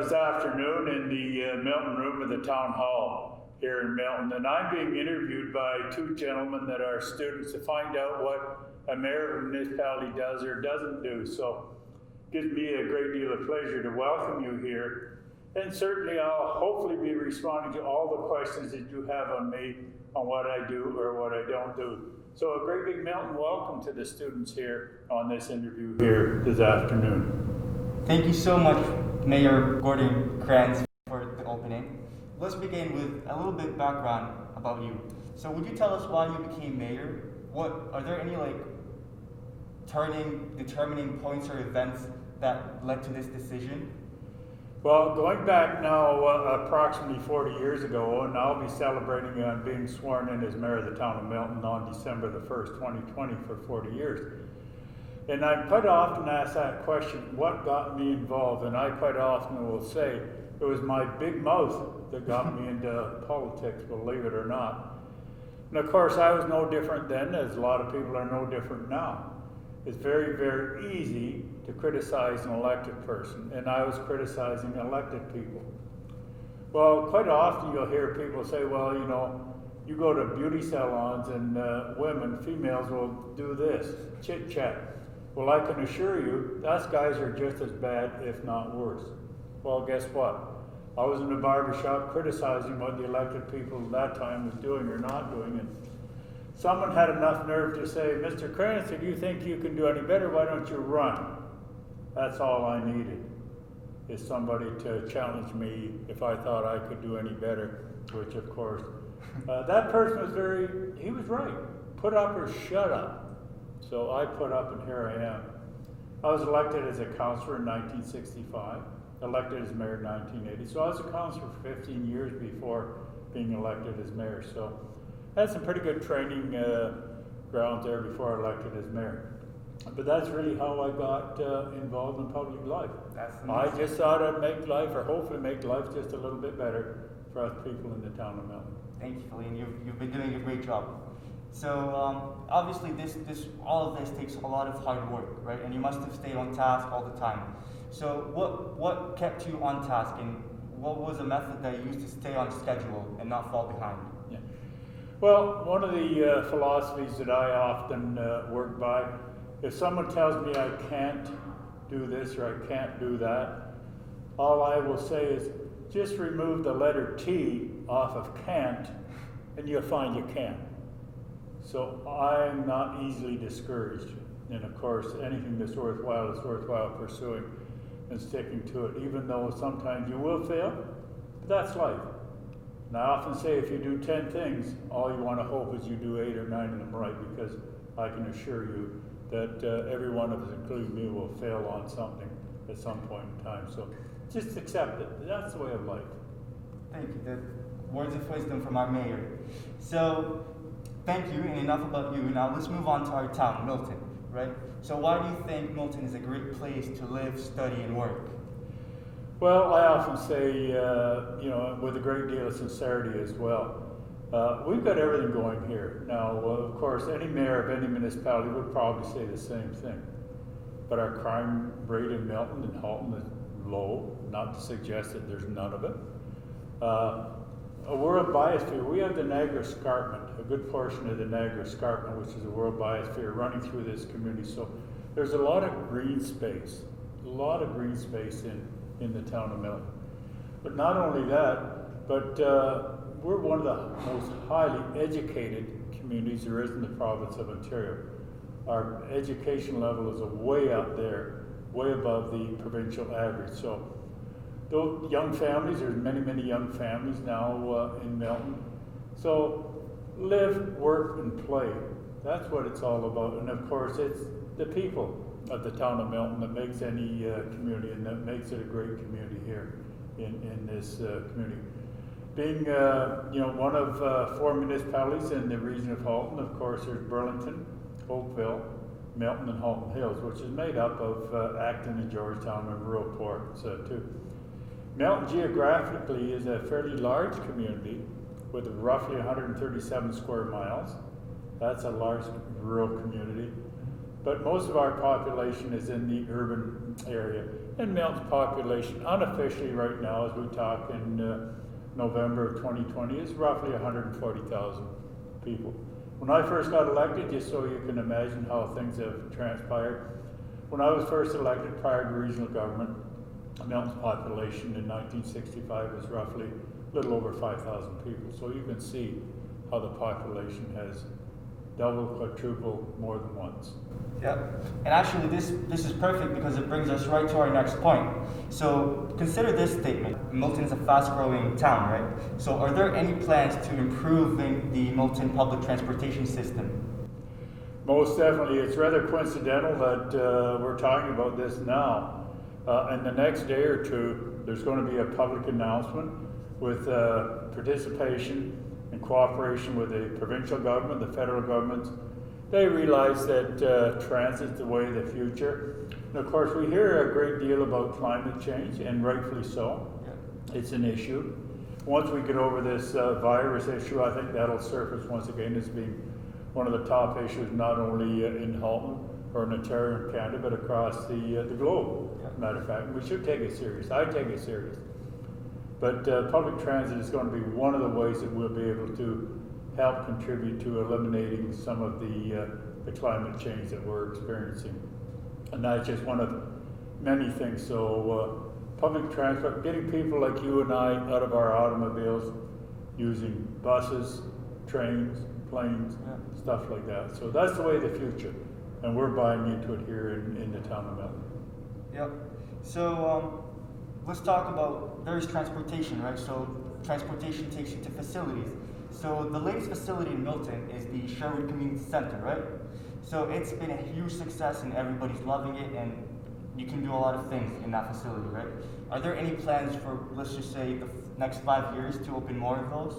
this afternoon in the Milton room of the town hall here in Milton, and I'm being interviewed by two gentlemen that are students to find out what a mayor of a municipality does or doesn't do. So it gives me a great deal of pleasure to welcome you here, and certainly I'll hopefully be responding to all the questions that you have on me on what I do or what I don't do. So a great big Milton welcome to the students here on this interview here this afternoon. Thank you so much, Mayor Gordon Krantz, for the opening. Let's begin with a little bit background about you. So would you tell us why you became mayor? Are there any determining points or events that led to this decision? Well, going back now approximately 40 years ago, and I'll be celebrating being sworn in as mayor of the town of Milton on December the 1st, 2020 for 40 years. And I'm quite often asked that question, what got me involved? And I quite often will say, it was my big mouth that got me into politics, believe it or not. And of course, I was no different then, as a lot of people are no different now. It's very, very easy to criticize an elected person, and I was criticizing elected people. Well, quite often you'll hear people say, well, you know, you go to beauty salons and females will do this, chit chat. Well, I can assure you, us guys are just as bad, if not worse. Well, guess what? I was in a barber shop criticizing what the elected people at that time was doing or not doing, and someone had enough nerve to say, Mr. Krantz, if you think you can do any better, why don't you run? That's all I needed, is somebody to challenge me if I thought I could do any better, which of course, that person was he was right. Put up or shut up. So I put up and here I am. I was elected as a councillor in 1965, elected as mayor in 1980. So I was a councillor for 15 years before being elected as mayor. So I had some pretty good training grounds there before I elected as mayor. But that's really how I got involved in public life. I just thought I'd make life, or hopefully make life, just a little bit better for us people in the town of Milton. Thank you, Feline. You've been doing a great job. So obviously, all of this takes a lot of hard work, right? And you must have stayed on task all the time. So what kept you on task, and what was a method that you used to stay on schedule and not fall behind? Yeah. Well, one of the philosophies that I often work by, if someone tells me I can't do this or I can't do that, all I will say is just remove the letter T off of can't and you'll find you can. So I'm not easily discouraged. And of course, anything that's worthwhile is worthwhile pursuing and sticking to it, even though sometimes you will fail, but that's life. And I often say if you do 10 things, all you want to hope is you do 8 or 9 of them right, because I can assure you that every one of us, including me, will fail on something at some point in time. So just accept it. That's the way of life. Thank you. The words of wisdom from our mayor. So thank you, and enough about you. Now let's move on to our town, Milton, right? So why do you think Milton is a great place to live, study, and work? Well, I often say, with a great deal of sincerity as well, we've got everything going here. Now, of course, any mayor of any municipality would probably say the same thing. But our crime rate in Milton and Halton is low, not to suggest that there's none of it. A world biosphere, we have the Niagara Escarpment, a good portion of the Niagara Escarpment, which is a world biosphere running through this community. So there's a lot of green space, in the town of Milton. But not only that, but we're one of the most highly educated communities there is in the province of Ontario. Our education level is way up there, way above the provincial average. So those young families, there's many, many young families now in Milton. So live, work, and play. That's what it's all about. And of course, it's the people of the town of Milton that makes any community, and that makes it a great community here in this community. Being one of 4 municipalities in the region of Halton, of course, there's Burlington, Oakville, Milton, and Halton Hills, which is made up of Acton and Georgetown and rural ports too. Milton geographically is a fairly large community with roughly 137 square miles. That's a large rural community. But most of our population is in the urban area. And Milton's population, unofficially right now, as we talk in November of 2020, is roughly 140,000 people. When I first got elected, just so you can imagine how things have transpired, when I was first elected prior to regional government, Milton's population in 1965 was roughly a little over 5,000 people. So you can see how the population has doubled, quadrupled more than once. Yeah, and actually this is perfect because it brings us right to our next point. So consider this statement: Milton is a fast-growing town, right? So are there any plans to improving the Milton public transportation system? Most definitely. It's rather coincidental that we're talking about this now. In the next day or two, there's going to be a public announcement with participation and cooperation with the provincial government, the federal governments. They realize that transit is the way of the future. And of course, we hear a great deal about climate change, and rightfully so. Yeah. It's an issue. Once we get over this virus issue, I think that'll surface once again as being one of the top issues, not only in Halton or in Ontario and Canada, but across the globe. Yeah. Matter of fact, we should take it serious. I take it serious. But public transit is going to be one of the ways that we'll be able to help contribute to eliminating some of the climate change that we're experiencing. And that's just one of many things. So public transport, getting people like you and I out of our automobiles, using buses, trains, planes, yeah, stuff like that. So that's the way of the future. And we're buying into it here in the town of Milton. Yep. So let's talk about, there is transportation, right? So transportation takes you to facilities. So the latest facility in Milton is the Sherwood Community Center, right? So it's been a huge success and everybody's loving it, and you can do a lot of things in that facility, right? Are there any plans for, let's just say, the next 5 years to open more of those?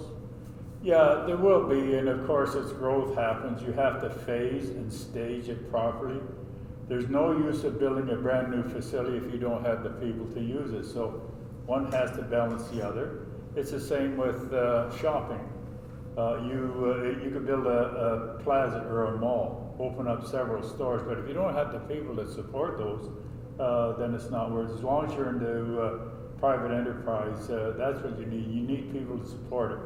Yeah, there will be, and of course as growth happens, you have to phase and stage it properly. There's no use of building a brand new facility if you don't have the people to use it, so one has to balance the other. It's the same with shopping. You could build a plaza or a mall, open up several stores, but if you don't have the people that support those, then it's not worth it. As long as you're into private enterprise, that's what you need. You need people to support it.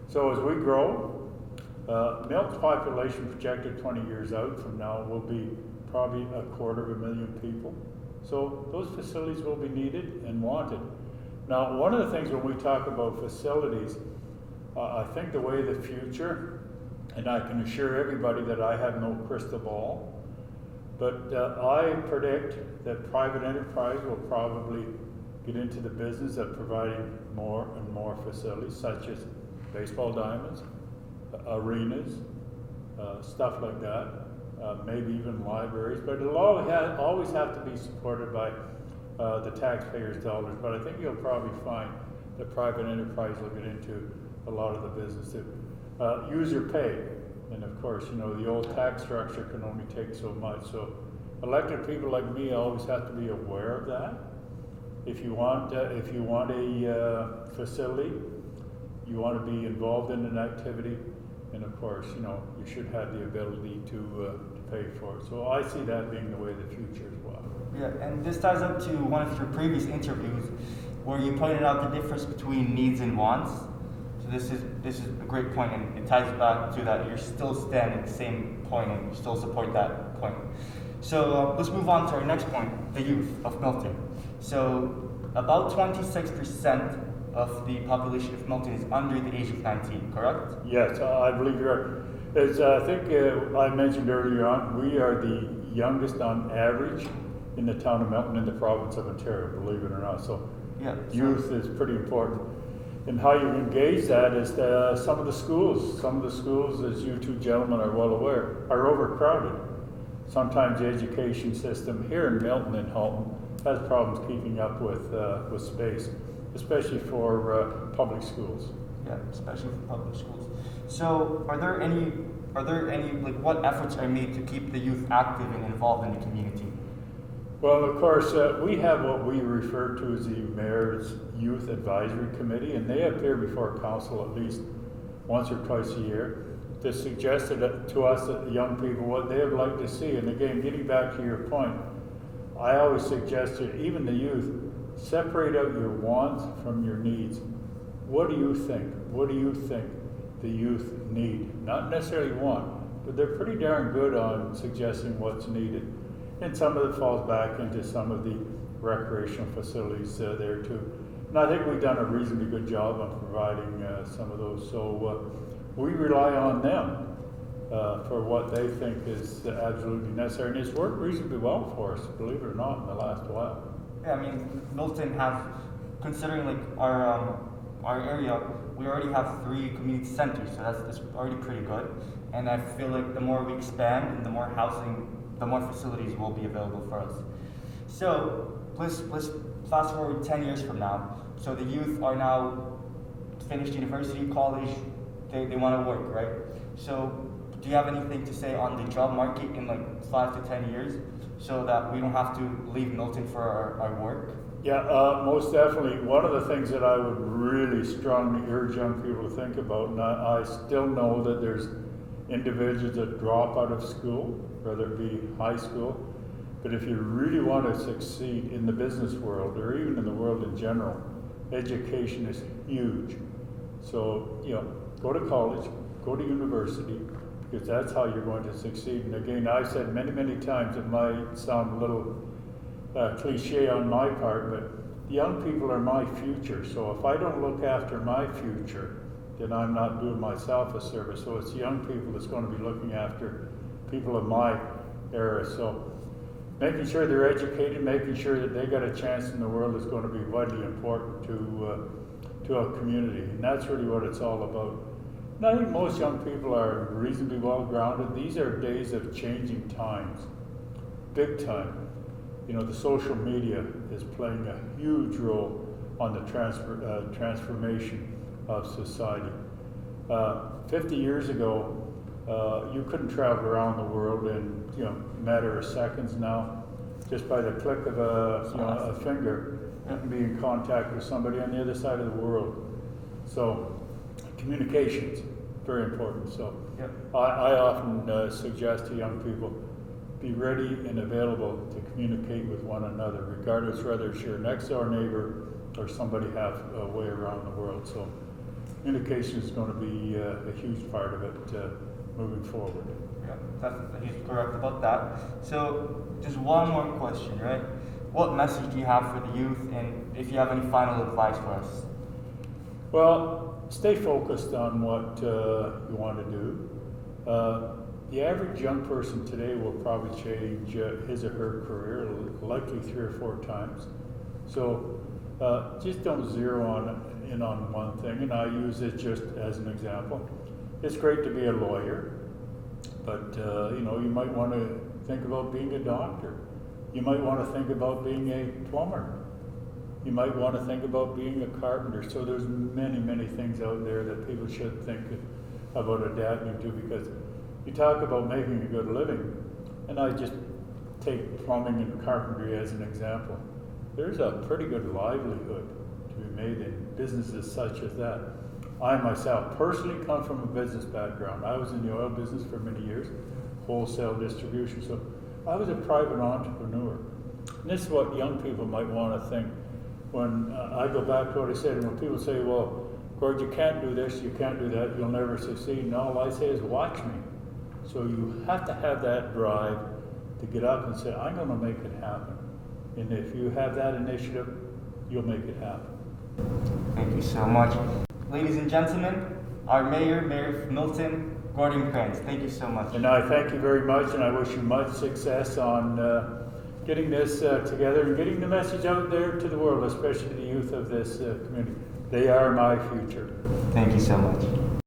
So as we grow, Milton's population projected 20 years out from now will be probably 250,000 people. So those facilities will be needed and wanted. Now, one of the things when we talk about facilities, I think the way of the future, and I can assure everybody that I have no crystal ball, but I predict that private enterprise will probably get into the business of providing more and more facilities, such as baseball diamonds, arenas, stuff like that, maybe even libraries, but it'll always have to be supported by the taxpayers' dollars. But I think you'll probably find that private enterprise will get into a lot of the business too. User pay, and of course, you know, the old tax structure can only take so much. So elected people like me always have to be aware of that. If you want a facility, you want to be involved in an activity, and of course, you know, you should have the ability to pay for it. So I see that being the way of the future as well. Yeah, and this ties up to one of your previous interviews where you pointed out the difference between needs and wants. So this is a great point, and it ties back to that you're still standing the same point and you still support that point. So let's move on to our next point, the youth of Milton. So about 26% of the population of Milton is under the age of 19, correct? Yes, I believe you're. As I think I mentioned earlier on, we are the youngest on average in the town of Milton in the province of Ontario, believe it or not. So yeah, youth is pretty important. And how you engage that is some of the schools, as you two gentlemen are well aware, are overcrowded. Sometimes the education system here in Milton and Halton has problems keeping up with space, especially for public schools. Yeah, especially for public schools. So are there any like what efforts are made to keep the youth active and involved in the community? Well, of course, we have what we refer to as the Mayor's Youth Advisory Committee, and they appear before council at least once or twice a year to suggest to us, young people, what they would like to see. And again, getting back to your point, I always suggest to even the youth, separate out your wants from your needs. What do you think? What do you think the youth need? Not necessarily want, but they're pretty darn good on suggesting what's needed. And some of it falls back into some of the recreational facilities there too. And I think we've done a reasonably good job on providing some of those. So we rely on them for what they think is absolutely necessary. And it's worked reasonably well for us, believe it or not, in the last while. Yeah, I mean, Milton have, considering like our area, we already have 3 community centers, so that's already pretty good. And I feel like the more we expand and the more housing, the more facilities will be available for us. So let's fast forward 10 years from now. So the youth are now finished university, college, they want to work, right? So do you have anything to say on the job market in like 5 to 10 years so that we don't have to leave Milton for our work? Yeah, most definitely. One of the things that I would really strongly urge young people to think about, and I still know that there's individuals that drop out of school, whether it be high school, but if you really want to succeed in the business world or even in the world in general, education is huge. So, go to college, go to university, because that's how you're going to succeed. And again, I've said many, many times, it might sound a little cliche on my part, but young people are my future. So if I don't look after my future, then I'm not doing myself a service. So it's young people that's going to be looking after people of my era. So making sure they're educated, making sure that they got a chance in the world is going to be vitally important to a community. And that's really what it's all about. And I think most young people are reasonably well grounded. These are days of changing times, big time. The social media is playing a huge role on the transformation of society. 50 years ago, you couldn't travel around the world in a matter of seconds. Now, just by the click of a finger, you can be in contact with somebody on the other side of the world. So, communications, very important. So, Yep. I often suggest to young people, be ready and available to communicate with one another, regardless whether it's your next door neighbor or somebody halfway around the world. So communication is going to be a huge part of it moving forward. Yeah, he's correct about that. So just one more question, right? What message do you have for the youth, and if you have any final advice for us? Well, stay focused on what you want to do. The average young person today will probably change his or her career likely 3 or 4 times. So just don't zero in on one thing, and I use it just as an example. It's great to be a lawyer, but you might want to think about being a doctor. You might want to think about being a plumber. You might want to think about being a carpenter. So there's many, many things out there that people should think about adapting to, because you talk about making a good living, and I just take plumbing and carpentry as an example. There's a pretty good livelihood to be made in businesses such as that. I myself personally come from a business background. I was in the oil business for many years, wholesale distribution. So I was a private entrepreneur. And this is what young people might want to think. When I go back to what I said, and when people say, well, Gord, you can't do this, you can't do that, you'll never succeed. And all I say is, watch me. So you have to have that drive to get up and say, I'm going to make it happen. And if you have that initiative, you'll make it happen. Thank you so much. Ladies and gentlemen, our Mayor of Milton, Gordon Krantz. Thank you so much. And I thank you very much, and I wish you much success on getting this together and getting the message out there to the world, especially the youth of this community. They are my future. Thank you so much.